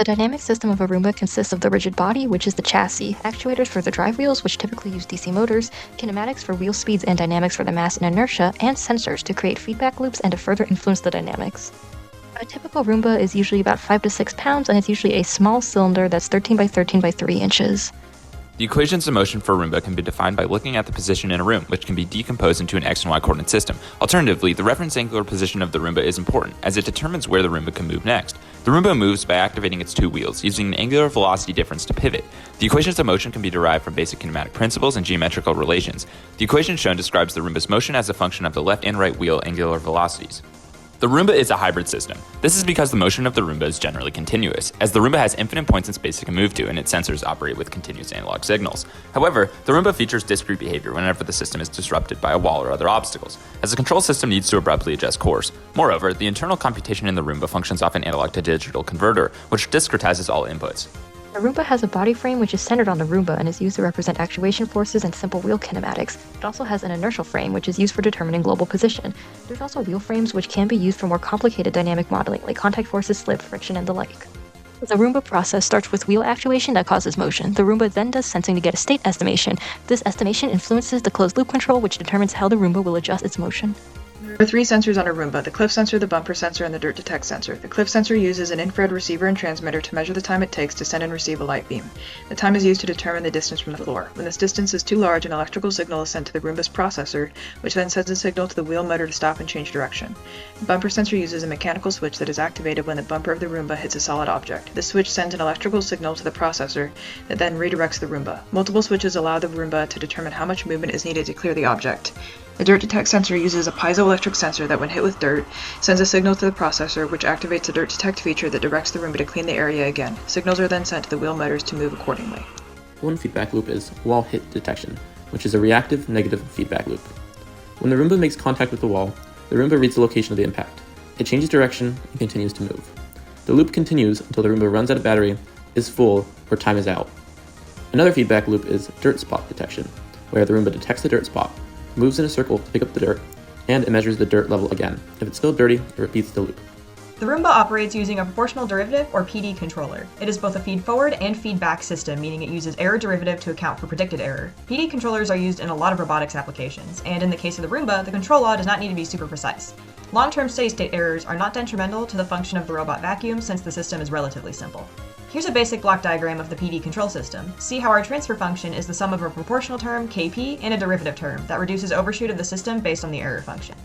The dynamic system of a Roomba consists of the rigid body, which is the chassis, actuators for the drive wheels, which typically use DC motors, kinematics for wheel speeds and dynamics for the mass and inertia, and sensors to create feedback loops and to further influence the dynamics. A typical Roomba is usually about 5 to 6 pounds, and it's usually a small cylinder that's 13 by 13 by 3 inches. The equations of motion for a Roomba can be defined by looking at the position in a room, which can be decomposed into an x and y coordinate system. Alternatively, the reference angular position of the Roomba is important, as it determines where the Roomba can move next. The Roomba moves by activating its two wheels, using an angular velocity difference to pivot. The equations of motion can be derived from basic kinematic principles and geometrical relations. The equation shown describes the Roomba's motion as a function of the left and right wheel angular velocities. The Roomba is a hybrid system. This is because the motion of the Roomba is generally continuous, as the Roomba has infinite points in space it can move to, and its sensors operate with continuous analog signals. However, the Roomba features discrete behavior whenever the system is disrupted by a wall or other obstacles, as the control system needs to abruptly adjust course. Moreover, the internal computation in the Roomba functions off an analog to digital converter, which discretizes all inputs. The Roomba has a body frame which is centered on the Roomba and is used to represent actuation forces and simple wheel kinematics. It also has an inertial frame which is used for determining global position. There's also wheel frames which can be used for more complicated dynamic modeling like contact forces, slip, friction, and the like. The Roomba process starts with wheel actuation that causes motion. The Roomba then does sensing to get a state estimation. This estimation influences the closed loop control, which determines how the Roomba will adjust its motion. There are three sensors on a Roomba: the cliff sensor, the bumper sensor, and the dirt detect sensor. The cliff sensor uses an infrared receiver and transmitter to measure the time it takes to send and receive a light beam. The time is used to determine the distance from the floor. When this distance is too large, an electrical signal is sent to the Roomba's processor, which then sends a signal to the wheel motor to stop and change direction. The bumper sensor uses a mechanical switch that is activated when the bumper of the Roomba hits a solid object. This switch sends an electrical signal to the processor that then redirects the Roomba. Multiple switches allow the Roomba to determine how much movement is needed to clear the object. The dirt detect sensor uses a piezoelectric sensor that, when hit with dirt, sends a signal to the processor, which activates the dirt detect feature that directs the Roomba to clean the area again. Signals are then sent to the wheel motors to move accordingly. One feedback loop is wall hit detection, which is a reactive negative feedback loop. When the Roomba makes contact with the wall, the Roomba reads the location of the impact. It changes direction and continues to move. The loop continues until the Roomba runs out of battery, is full, or time is out. Another feedback loop is dirt spot detection, where the Roomba detects the dirt spot, moves in a circle to pick up the dirt, and it measures the dirt level again. If it's still dirty, it repeats the loop. The Roomba operates using a proportional derivative, or PD controller. It is both a feed-forward and feedback system, meaning it uses error derivative to account for predicted error. PD controllers are used in a lot of robotics applications, and in the case of the Roomba, the control law does not need to be super precise. Long-term steady-state errors are not detrimental to the function of the robot vacuum since the system is relatively simple. Here's a basic block diagram of the PD control system. See how our transfer function is the sum of a proportional term, Kp, and a derivative term that reduces overshoot of the system based on the error function.